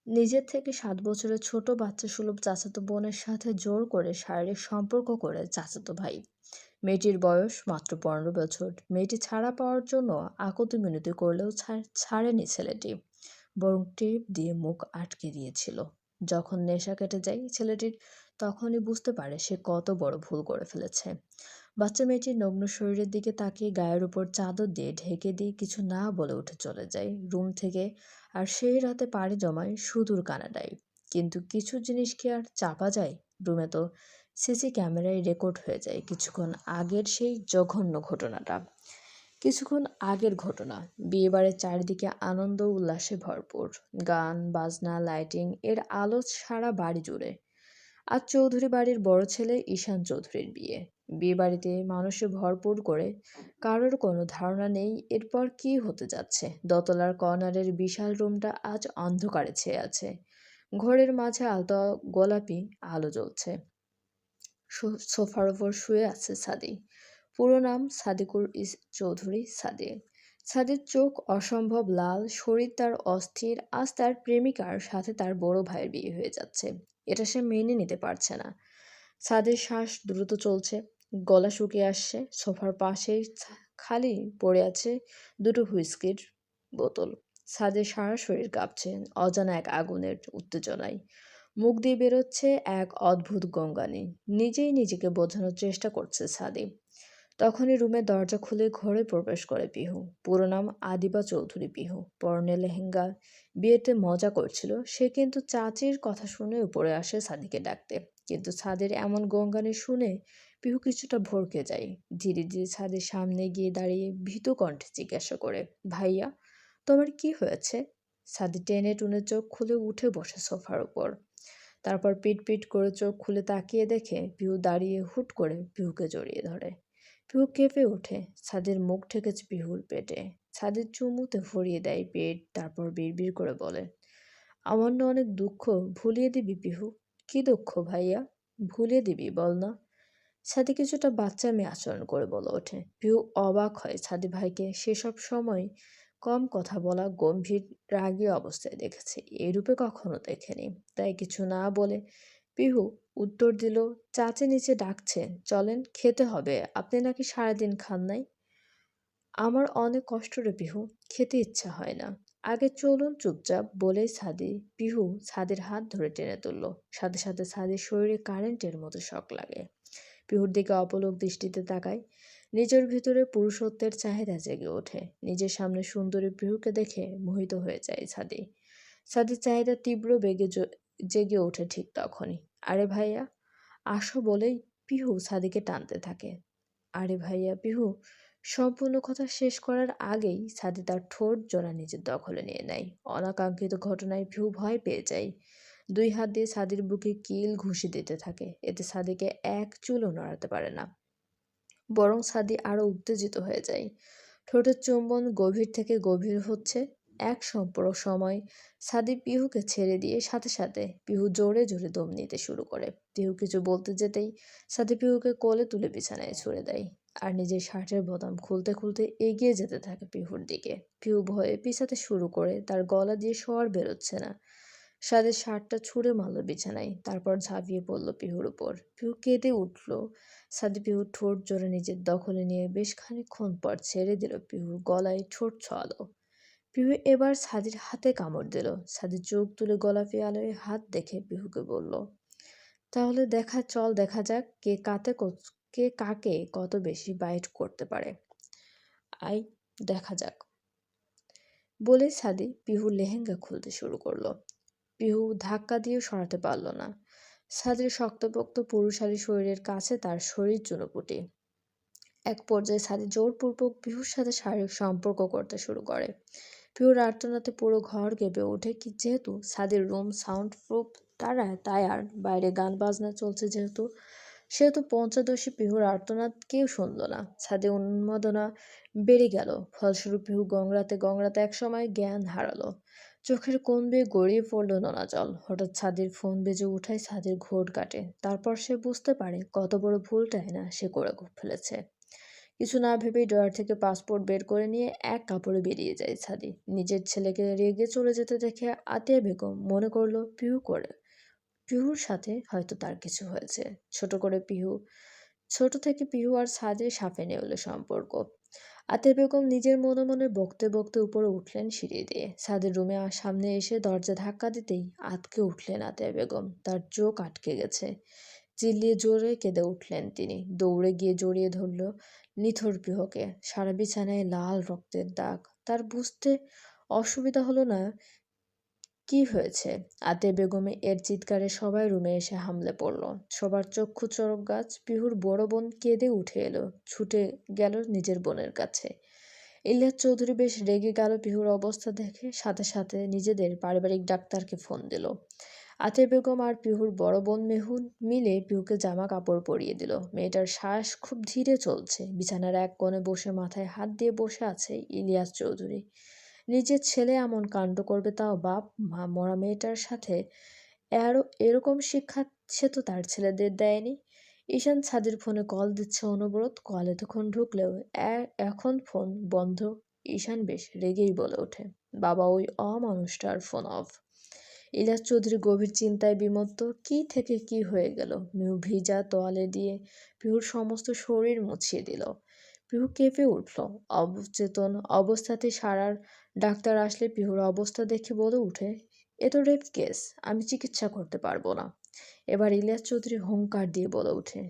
নিজের থেকে ৭ বছরের ছোট বাচ্চাসুলভ চাচাতো বোনের সাথে জোর করে শারীরিক সম্পর্ক করে চাচাতো ভাই। মেয়েটির বয়স মাত্র ১৫ বছর। মেয়েটি ছাড়া পাওয়ার জন্য আকুতি মিনতি করলেও ছাড়েনি ছেলেটি, বরং টেপ দিয়ে মুখ আটকে দিয়েছিল। যখন নেশা কেটে যায় ছেলেটির, তখনই বুঝতে পারে সে কত বড় ভুল করে ফেলেছে। বাচ্চা মেয়েটির নগ্ন শরীরের দিকে তাকিয়ে গায়ের উপর চাদর দিয়ে ঢেকে দিয়ে কিছু না বলে উঠে চলে যায় রুম থেকে। আর সেই রাতে পাড়ি জমায় সুদূর কানাডায়। কিন্তু কিছু জিনিস কি আর চাপা যায়? রুমে তো সিসি ক্যামেরায় রেকর্ড হয়ে যায় কিছুক্ষণ আগের সেই জঘন্য ঘটনাটা। কিছুক্ষণ আগের ঘটনা, বিয়েবাড়ির চারিদিকে আনন্দ উল্লাসে ভরপুর। গান বাজনা লাইটিং এর আলো সারা বাড়ি জুড়ে। আজ চৌধুরী বাড়ির বড় ছেলে ঈশান চৌধুরীর বিয়ে। বিয়ে বাড়িতে মানুষে ভরপুর করে কারোর কোনো ধারণা নেই এরপর কি হতে যাচ্ছে। দোতলার কর্নারের বিশাল রুমটা আজ অন্ধকারে ছেয়ে আছে। ঘরের মাঝে আলতো গোলাপি আলো জ্বলছে। সোফার ওপর শুয়ে আছে সাদি। পুরো নাম সাদিকুর চৌধুরী সাদি। সাদির চোখ অসম্ভব লাল, শরীর তার অস্থির। আজ তার প্রেমিকার সাথে তার বড় ভাইয়ের বিয়ে হয়ে যাচ্ছে। এটা সে মেনে নিতে পারছে না। সাদির শ্বাস দ্রুত চলছে, গলা শুকিয়ে আসছে। সোফার পাশেই খালি পড়ে আছে দুটো হুইস্কির বোতল। সাদের সারা শরীর কাঁপছে অজানা এক আগুনের উত্তেজনায়। মুখ দিয়ে বেরোচ্ছে এক অদ্ভুত গঙ্গানি। নিজেই নিজেকে বোঝানোর চেষ্টা করছে সাদি। তখনই রুমের দরজা খুলে ঘরে প্রবেশ করে পিহু। পুরো নাম আদিবা চৌধুরী পিহু। পরনে লেহেঙ্গা, বিয়েতে মজা করছিল সে, কিন্তু চাচির কথা শুনে উপরে আসে সাদিকে ডাকতে। কিন্তু ছাদের এমন গঙ্গানি শুনে পিহু কিছুটা ভড়কে যায়। ধীরে ধীরে ছাদের সামনে গিয়ে দাঁড়িয়ে ভীতু কণ্ঠে জিজ্ঞাসা করে, ভাইয়া তোমার কি হয়েছে? সাদি টেনে টুনে চোখ খুলে উঠে বসে সোফার উপর। তারপর পিট পিট করে চোখ খুলে তাকিয়ে দেখে পিহু দাঁড়িয়ে হুট করে পিহুকে জড়িয়ে ধরে। পিহু কেঁপে ওঠে। ছাদের মুখ ঠেকেছে পিহুর পেটে। ছাদের চুমুতে ভরিয়ে দেয় পেট, তারপর বিড়বিড় করে বলে, আমার না অনেক দুঃখ, ভুলিয়ে দিবি পিহু? কি দুঃখ ভাইয়া? ভুলিয়ে দিবি বল না। ছাদি কিছুটা বাচ্চা মেয়ে আচরণ করে বলে ওঠে। পিহু অবাক হয় ছাদি ভাইকে সেসব সময় কম কথা বলা, গম্ভীর রাগী অবস্থায় দেখেছে, এরূপে কখনো দেখেনি। তাই কিছু না বলে পিহু উত্তর দিল, চাচি নিচে ডাকছেন, চলেন, খেতে হবে। আপনি নাকি সারাদিন খান নাই? আমার অনেক কষ্ট রে পিহু, খেতে ইচ্ছা হয় না। আগে চলুন চুপচাপ, বলেই পিহু ছাদের হাত ধরে টেনে তুলল। সাথে সাথে ছাদের শরীরে কারেন্টের মতো শক লাগে। পিহুর দিকে অপলক দৃষ্টিতে তাকায়। নিজের ভিতরে পুরুষত্বের চাহিদা জেগে ওঠে। নিজের সামনে সুন্দরী পিহুকে দেখে মোহিত হয়ে যায় ছাদি। ছাদির চাহিদা তীব্র বেগে জেগে ওঠে ঠিক তখনই। আরে ভাইয়া আসো বলেই পিহু ছাদিকে টানতে থাকে। আরে ভাইয়া পিহু সম্পূর্ণ কথা শেষ করার আগেই ছাদি তার ঠোঁট জোড়া নিজের দখলে নিয়ে নেয়। অনাকাঙ্ক্ষিত ঘটনায় পিহু ভয় পেয়ে যায়। দুই হাত দিয়ে ছাদির বুকে কিল ঘুষি দিতে থাকে। এতে ছাদিকে এক চুলও নড়াতে পারে না, বরং ছাদি আরো উত্তেজিত হয়ে যায়। ঠোঁটের চুম্বন গভীর থেকে গভীর হচ্ছে। এক সময় ছাদি পিহুকে ছেড়ে দিয়ে সাথে সাথে পিহু জোরে জোরে দম নিতে শুরু করে। পিহু কিছু বলতে যেতেই ছাদি পিহুকে কোলে তুলে বিছানায় ছুড়ে দেয়। আর নিজের শার্টের বোতাম খুলতে খুলতে এগিয়ে যেতে থাকে পিহুর দিকে। পিহু ভয়ে পিছাতে শুরু করে, তার গলা দিয়ে স্বর বেরোচ্ছে না। সাদের শার্টটা ছুঁড়ে মারল বিছানায়, তারপর ঝাঁপিয়ে পড়ল পিহুর উপর। পিহু কেঁদে উঠল। সাদি পিহুর ঠোঁট জোড়া নিজের দখলে নিয়ে বেশ খানিকক্ষণ পর ছেড়ে দিল পিহুর গলায় ঠোঁট ছোঁয়ালো। পিহু এবার সাদির হাতে কামড় দিল। সাদি চোখ তুলে গোলাপি আলোয় হাত দেখে পিহুকে বলল, তাহলে চল দেখা যাক কে কাকে কত বেশি বাইট করতে পারে। আই দেখা যাক। বলে সাদি পিহুর লেহেঙ্গা খুলতে শুরু করলো। পিহু ধাক্কা দিয়ে সরাতে পারল না। সাদির শক্তপোক্ত পুরুষালী শরীরের কাছে তার শরীর চুনোপুটি। এক পর্যায়ে সাদি জোরপূর্বক পিহুর সাথে শারীরিক সম্পর্ক করতে শুরু করে। পিহুর আর্তনাদে পুরো ঘর কেঁপে ওঠে। যেহেতু সাদির রুম সাউন্ড প্রুফ, তাই আর বাইরে গান বাজনা চলছে সেহেতু পঞ্চদশী পিহুর আর্তনাদ কেউ শুনল না। ছাদে উন্মাদনা বেড়ে গেল। ফলস্বরূপ পিহু গংড়াতে গংড়াতে একসময় জ্ঞান হারালো। চোখের কোণ বেয়ে গড়িয়ে পড়ল নোনা জল। হঠাৎ ছাদের ফোন বেজে উঠায় ছাদের ঘোর কাটে। তারপর সে বুঝতে পারে কত বড় ভুলটাই না সে করে ফেলেছে। কিছু না ভেবেই ড্রয়ার থেকে পাসপোর্ট বের করে নিয়ে এক কাপড়ে বেরিয়ে যায় ছাদি। নিজের ছেলেকে রেগে চলে যেতে দেখে আতিয়া বেগম মনে করলো পিহুর সাথে হয়তো তার কিছু হয়েছে। ছোট থেকে পিহু আর ছাদের সাপে নেউলে সম্পর্ক। আতিয়া বেগম নিজের মনে মনে বকতে বকতে উপরে উঠলেন সিঁড়ি দিয়ে। ছাদের রুমে সামনে এসে দরজা ধাক্কা দিতেই আঁতকে উঠলেন আতিয়া বেগম। তার চোখ আটকে গেছে। চিল্লিয়ে জোরে কেঁদে উঠলেন তিনি। দৌড়ে গিয়ে জড়িয়ে ধরল নিথর পিহুকে। সারা বিছানায় লাল রক্তের দাগ। তার বুঝতে অসুবিধা হলো না কি হয়েছে। আতিয়া বেগমে এর চিৎকারে সবাই রুমে এসে হামলে পড়ল। সবার চক্ষু চড়ক গাছ। পিহুর বড় বোন কেঁদে উঠে এলো, ছুটে গেল নিজের বোনের কাছে। ইলিয়াস চৌধুরী বেশ রেগে গেল পিহুর অবস্থা দেখে। সাথে সাথে নিজেদের পারিবারিক ডাক্তারকে ফোন দিল। আতিয়া বেগম আর পিহুর বড় বোন মেহুন মিলে পিহুকে জামা কাপড় পরিয়ে দিল। মেয়েটার শ্বাস খুব ধীরে চলছে। বিছানার এক কোণে বসে মাথায় হাত দিয়ে বসে আছে ইলিয়াস চৌধুরী। নিজের ছেলে এমন কাণ্ড করবে তাও বাপ মা মরা মেয়েটার সাথে। এরকম শিক্ষা সে তো তার ছেলেদের দেয়নি। ঈশান ছাদের ফোনে কল দিচ্ছে অনবরত। কল এতক্ষণ ঢুকলেও এখন ফোন বন্ধ। ঈশান বেশ রেগেই বলে ওঠে, বাবা ওই অমানুষটার ফোন অফ। ইলিয়াস চৌধুরী গভীর চিন্তায় বিমত্ত। কি থেকে কি হয়ে গেল। মিহু ভিজা তোয়ালে দিয়ে পিহুর সমস্ত শরীর মুছিয়ে দিল। পিহু কেঁপে উঠল। অবচেতন অবস্থাতে সারার ডাক্তার আসলে পিহুর অবস্থা দেখে বলে উঠে, এ তো রেপ কেস, আমি চিকিৎসা করতে পারবো না। এবার ইলিয়াস চৌধুরী হুঙ্কার দিয়ে বলে ওঠে,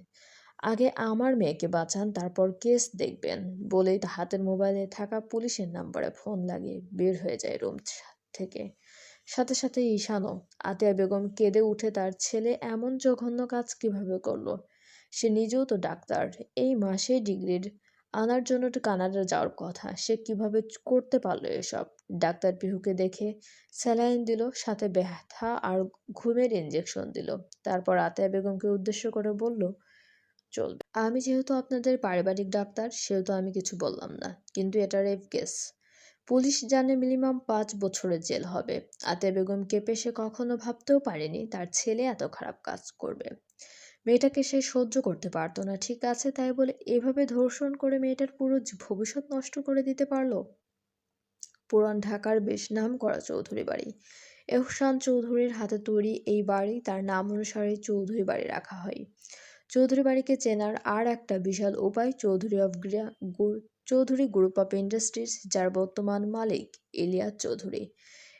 আগে আমার মেয়েকে বাঁচান, তারপর কেস দেখবেন। বলেই হাতের মোবাইলে থাকা পুলিশের নাম্বারে ফোন লাগিয়ে বের হয়ে যায় রুম থেকে। সাথে সাথে ঈশানও। আতিয়া বেগম কেঁদে উঠে তার ছেলে এমন জঘন্য কাজ কিভাবে করলো। সে নিজেও তো ডাক্তার। এই মাসে ডিগ্রির আনার জন্য তো কানাডা যাওয়ার কথা, সে কিভাবে করতে পারলো এসব। ডাক্তার পিহুকে দেখে স্যালাইন দিল, সাথে ব্যথা আর ঘুমের ইঞ্জেকশন দিল। তারপর আতিয়া বেগমকে উদ্দেশ্য করে বলল, চলবে, আমি যেহেতু আপনাদের পারিবারিক ডাক্তার সেহেতু আমি কিছু বললাম না, কিন্তু এটা রেপ কেস। পুলিশ জানে মিনিমাম 5 বছরের জেল হবে। আতিয়া বেগম কেঁপে, সে কখনো ভাবতেও পারেনি তার ছেলে এত খারাপ কাজ করবে। মেয়েটাকে সে সহ্য করতে পারতো না, ঠিক আছে, তাই বলে এভাবে ধর্ষণ করে মেয়েটার পুরো ভবিষ্যৎ নষ্ট করে দিতে পারলো। পুরান ঢাকার বেশ নামকরা চৌধুরী বাড়ি। এহসান চৌধুরীর হাতে তৈরি এই বাড়ি, তার নাম অনুসারে চৌধুরী বাড়ি রাখা হয়। চৌধুরী বাড়িকে চেনার আর একটা বিশাল উপায় চৌধুরী গ্রুপ অফ ইন্ডাস্ট্রিজ, যার বর্তমান মালিক ইলিয়াস চৌধুরী।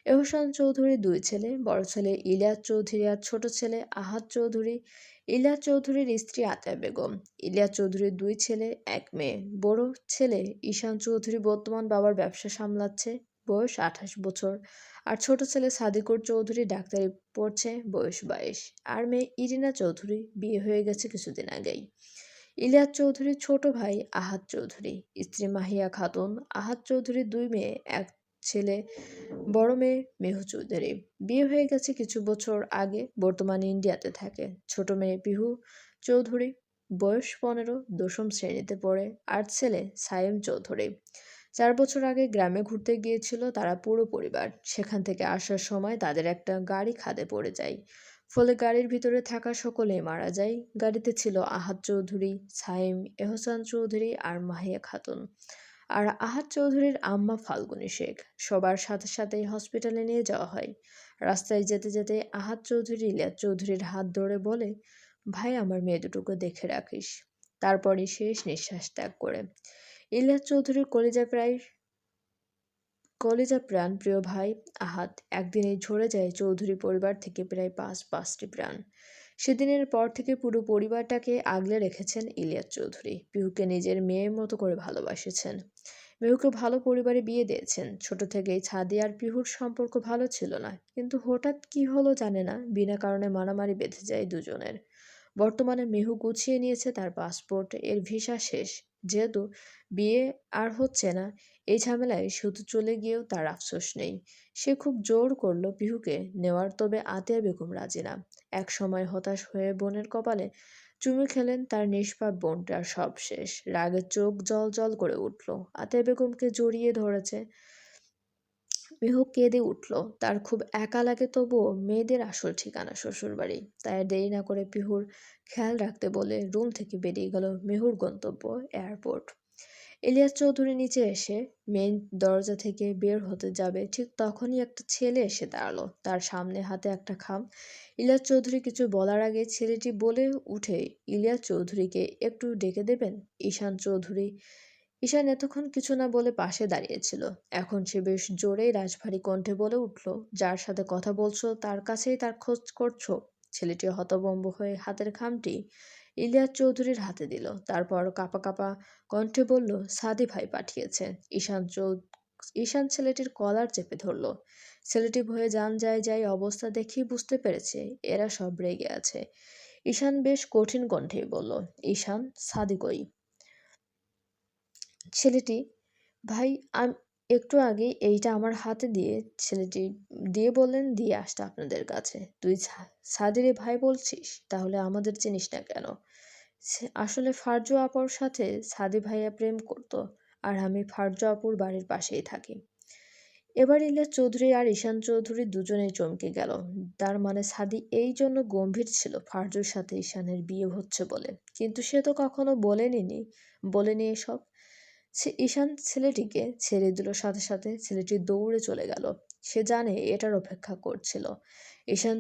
এহসান চৌধুরীর 2 ছেলে, বড় ছেলে ইলিয়াস চৌধুরী আর ছোট ছেলে আহাদ চৌধুরী। ইলিয়াস চৌধুরীর স্ত্রী আতিয়া বেগম। ইলিয়াস চৌধুরীর 2 ছেলে 1 মেয়ে। বড় ছেলে ঈশান চৌধুরী বর্তমান বাবার ব্যবসা সামলাচ্ছে, বয়স 28 বছর। আর ছোট ছেলে সাদিকুর চৌধুরী ডাক্তারি পড়ছে, বয়স 22। আর মেয়ে ইরিনা চৌধুরী, বিয়ে হয়ে গেছে কিছুদিন আগেই। ইলিয়াস চৌধুরীর ছোট ভাই আহাদ চৌধুরী, স্ত্রী মাহিয়া খাতুন। আহাদ চৌধুরীর 2 মেয়ে 1 ছেলে, বড় মেয়ে মেহু চৌধুরী, বিয়ে হয়ে গেছে কিছু বছর আগে, বর্তমানে ইন্ডিয়াতে থাকে। ছোট মেয়ে পিহু চৌধুরী, বয়স 15, দশম শ্রেণীতে পড়ে। আর ছেলে সায়েম চৌধুরী। 4 বছর আগে গ্রামে ঘুরতে গিয়েছিল তারা পুরো পরিবার। সেখান থেকে আসার সময় তাদের একটা গাড়ি খাদে পড়ে যায়। ফলে গাড়ির ভিতরে থাকা সকলেই মারা যায়। গাড়িতে ছিল আহাদ চৌধুরী, সাইম, এহসান চৌধুরী আর মাহিয়া খাতুন। আর আহাদ চৌধুরীর আম্মা ফাল্গুনী শেখ। সবার সাথে সাথেই হসপিটালে নিয়ে যাওয়া হয়। রাস্তায় যেতে যেতে আহাদ চৌধুরী ইলিয়াস চৌধুরীর হাত ধরে বলে, ভাই আমার মেয়ে দুটোকে দেখে রাখিস। তারপরই শেষ নিঃশ্বাস ত্যাগ করে। ইলিয়াস চৌধুরীর কলিজা প্রাণ প্রিয় ভাই আহাদ একদিনেই ঝরে যায় চৌধুরী পরিবার থেকে প্রায় 5টি প্রাণ। সেদিনের পর থেকে পুরো পরিবারটাকে আগলে রেখেছেন ইলিয়াস চৌধুরী। পিহুকে নিজের মেয়ের মতো করে ভালোবাসেছেন। মেহুকে ভালো পরিবারে বিয়ে দিয়েছেন। ছোট থেকেই ছাদি আর পিহুর সম্পর্ক ভালো ছিল না, কিন্তু হঠাৎ কি হলো জানে না, বিনা কারণে মারামারি বেঁধে যায় দুজনের। বর্তমানে মেহু গুছিয়ে নিয়েছে তার পাসপোর্ট, এর ভিসা শেষ। যেহেতু বিয়ে আর হচ্ছে না, এই ঝামেলায় শুধু চলে গিয়েও তার আফসোস নেই। সে খুব জোর করলো পিহুকে নেওয়ার, তবে আতিয়া বেগম রাজি না। এক সময় হতাশ হয়ে বোনের কপালে চুমু খেলেন, তার নিষ্পাপ বোনটার সব শেষ। রাগে চোখ জল জল করে উঠল। আতিয়া বেগমকে জড়িয়ে ধরেছে। মিহু কেঁদে উঠল। তার খুব একা লাগে, তবুও মেয়েদের আসল ঠিকানা শ্বশুরবাড়ি। তাই আর দেরি না করে পিহুর খেয়াল রাখতে বলে রুম থেকে বেরিয়ে গেল। মিহুর গন্তব্য এয়ারপোর্ট। ইলিয়াস চৌধুরী নিচে এসে মেইন দরজা থেকে বের হতে যাবে, ঠিক তখনই একটা ছেলে এসে দাঁড়ালো তার সামনে, হাতে একটা খাম। ইলিয়াস চৌধুরী কিছু বলার আগে ছেলেটি বলে উঠে, ইলিয়াস চৌধুরীকে একটু ডেকে দেবেন। ঈশান চৌধুরী। ঈশান এতক্ষণ কিছু না বলে পাশে দাঁড়িয়েছিল। এখন সে বেশ জোরেই রাশভারী কণ্ঠে বলে উঠল, যার সাথে কথা বলছো তার কাছেই তার খোঁজ করছো? ছেলেটি হতভম্ব হয়ে হাতের খামটি ইলিয়াস চৌধুরীর হাতে দিল, তারপর কাঁপা কাঁপা কণ্ঠে বলল, সাদি ভাই পাঠিয়েছে। ঈশান ছেলেটির কলার চেপে ধরল। ছেলেটি ভয়ে যান যায় যায় অবস্থা দেখেই বুঝতে পেরেছে এরা সব রেগে আছে। ঈশান বেশ কঠিন কণ্ঠেই বলল, ঈশান, সাদি কই? ছেলেটি, ভাই, একটু আগে এইটা আমার হাতে দিয়ে ছেলেটি দিয়ে বললেন দিয়ে আসতে আপনাদের কাছে। তুই সাদিরে ভাই বলছিস, তাহলে আমাদের চিনিস না কেন? আসলে ফারজু আপুর সাথে সাদি ভাইয়া প্রেম করত, আর আমি ফারজু আপুর বাড়ির পাশেই থাকি। এবার ইলিয়াস চৌধুরী আর ঈশান চৌধুরী দুজনেই চমকে গেল। তার মানে সাদি এই জন্য গম্ভীর ছিল ফারজুর সাথে ঈশানের বিয়ে হচ্ছে বলে, কিন্তু সে তো কখনো বলেনি এসব। ঈশান ছেলেটিকে ছেড়ে দিল সাথে সাথে। ছেলেটি দৌড়ে চলে গেল। সে জানে এটার অপেক্ষা করছিল। ঈশান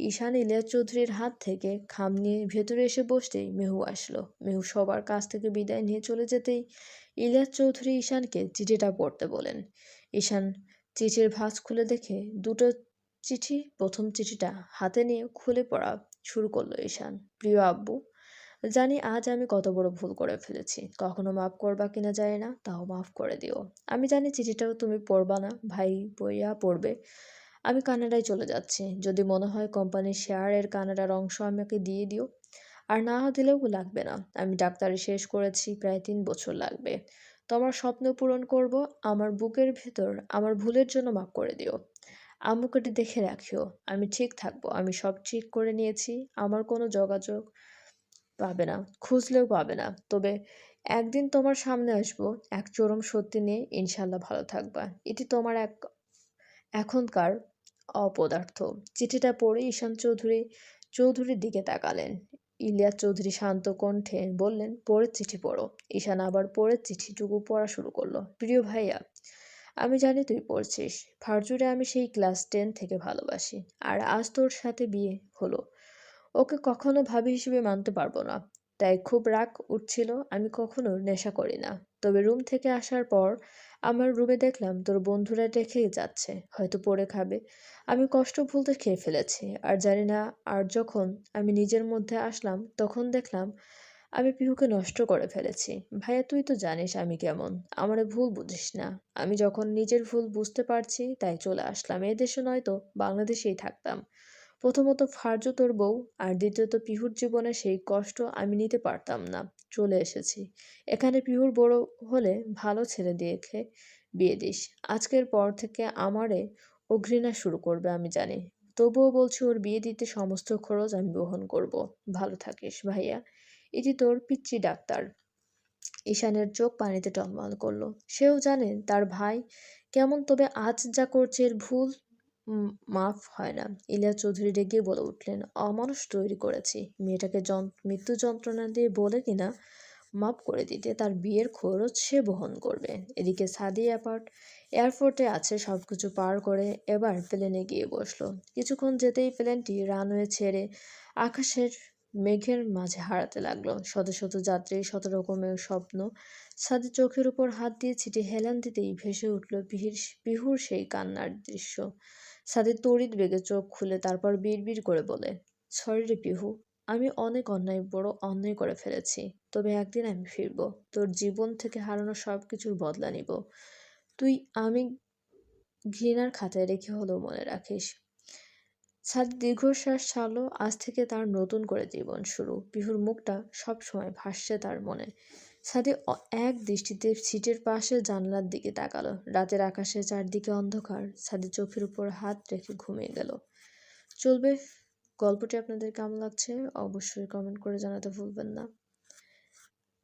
ঈশান ইলিয়াস চৌধুরীর হাত থেকে খাম নিয়ে ভেতরে এসে বসতেই মেহু আসলো। মেহু সবার কাছ থেকে বিদায় নিয়ে চলে যেতেই ইলিয়াস চৌধুরী ঈশানকে চিঠিটা পড়তে বলেন। ঈশান চিঠির ভাঁজ খুলে দেখে দুটো চিঠি। প্রথম চিঠিটা হাতে নিয়ে খুলে পড়া শুরু করলো ঈশান। প্রিয় আব্বু, জানি আজ আমি কত বড় ভুল করে ফেলেছি। কখনো মাফ করবা কিনা জানি না, তাও মাফ করে দিও। আমি জানি চিঠিটাও তুমি পড়বা না, ভাই বইয়া পড়বে। আমি কানাডায় চলে যাচ্ছি। যদি মনে হয় কোম্পানির শেয়ারের কানাডার অংশ আমাকে দিয়ে দিও, আর না দিলেও লাগবে না। আমি ডাক্তারি শেষ করেছি, প্রায় 3 বছর লাগবে। তোমার স্বপ্ন পূরণ করব। আমার বুকের ভেতর আমার ভুলের জন্য মাফ করে দিও। আম্মুকে দেখে রাখিও। আমি ঠিক থাকবো। আমি সব ঠিক করে নিয়েছি। আমার কোনো যোগাযোগ পাবে না, খুঁজলেও পাবে না। তবে একদিন তোমার সামনে আসবো এক চরম সত্যি নিয়ে, ইনশাল্লাহ ভালো থাকবা। এটি তোমার এখনকার অপদার্থ। চিঠিটা পড়ে ঈশান চৌধুরীর দিকে তাকালেন। ইলিয়াস চৌধুরী শান্ত কণ্ঠে বললেন, পরের চিঠি পড়ো। ঈশান আবার পরের চিঠিটুকু পড়া শুরু করলো। প্রিয় ভাইয়া, আমি জানি তুই পড়ছিস। ফারজুরে আমি সেই ক্লাস 10 থেকে ভালোবাসি, আর আজ তোর সাথে বিয়ে হলো। ওকে কখনো ভাবি হিসেবে মানতে পারবো না, তাই খুব রাগ উঠছিল। আমি কখনো নেশা করি না, তবে রুম থেকে আসার পর আমার রুমে দেখলাম তোর বন্ধুরা রেখেই যাচ্ছে, হয়তো পড়ে খাবে। আমি কষ্ট ভুলতে খেয়ে ফেলেছি, আর জানি না। আর যখন আমি নিজের মধ্যে আসলাম তখন দেখলাম আমি পিহুকে নষ্ট করে ফেলেছি। ভাইয়া, তুই তো জানিস আমি কেমন, আমারে ভুল বুঝিস না। আমি যখন নিজের ভুল বুঝতে পারছি তাই চলে আসলাম। এদেশে নয়তো বাংলাদেশেই থাকতাম। প্রথমত ফারজু তোর বউ, আর দ্বিতীয়ত পিহুর জীবনে সেই কষ্ট আমি নিতে পারতাম না। চলে এসেছি এখানে। পিহুর বড় হলে ভালো ছেলে দেখে বিয়ে দিস। আজকের পর থেকে আমারে ও ঘৃণা শুরু করবে আমি জানি। তবুও বলছি, ওর বিয়ে দিতে সমস্ত খরচ আমি বহন করব। ভালো থাকিস ভাইয়া। এটি তোর পিচ্চি ডাক্তার। ঈশানের চোখ পানিতে টলমল করলো। সেও জানে তার ভাই কেমন, তবে আজ যা করছে এর ভুল মাফ হয় না। ইলিয়াস চৌধুরী রেগে বলে উঠলেন, অমানুষ তৈরি করেছি। মেয়েটাকে মৃত্যু যন্ত্রণা দিয়ে বলে কিনা মাফ করে দিতে তার বিয়ের খরচ সে বহন করবে। এদিকে সাদি এয়ারপোর্টে আছে, সবকিছু পার করে এবার প্লেনে গিয়ে বসলো। কিছুক্ষণ যেতেই প্লেনটি রানওয়ে ছেড়ে আকাশের মেঘের মাঝে হারাতে লাগলো। শত শত যাত্রী, শত রকমের স্বপ্ন। সাদি চোখের উপর হাত দিয়ে ছিটে হেলান দিতেই ভেসে উঠল পিহুর সেই কান্নার দৃশ্য। সাদি তড়িৎ বেগে চোখ খুলে তারপর বিড়বিড় করে বলে, সরি রে পিহু, আমি বড় অন্যায় করে ফেলেছি। তবে একদিন আমি ফিরবো, তোর জীবন থেকে হারানো সবকিছুর বদলা নিব। তুই আমি ঘৃণার খাতায় রেখে হলেও মনে রাখিস। সাদি দীর্ঘশ্বাস ছাড়ল। আজ থেকে তার নতুন করে জীবন শুরু। পিহুর মুখটা সবসময় ভাসছে তার মনে। সাদি এক দৃষ্টিতে সিটের পাশে জানলার দিকে তাকালো। রাতের আকাশে চারদিকে অন্ধকার। সাদি চোখের উপর হাত রেখে ঘুমিয়ে গেল। চলবে। গল্পটি আপনাদের কেমন লাগছে অবশ্যই কমেন্ট করে জানাতে ভুলবেন না।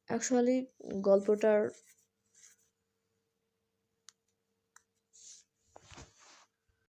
অ্যাকচুয়ালি গল্পটার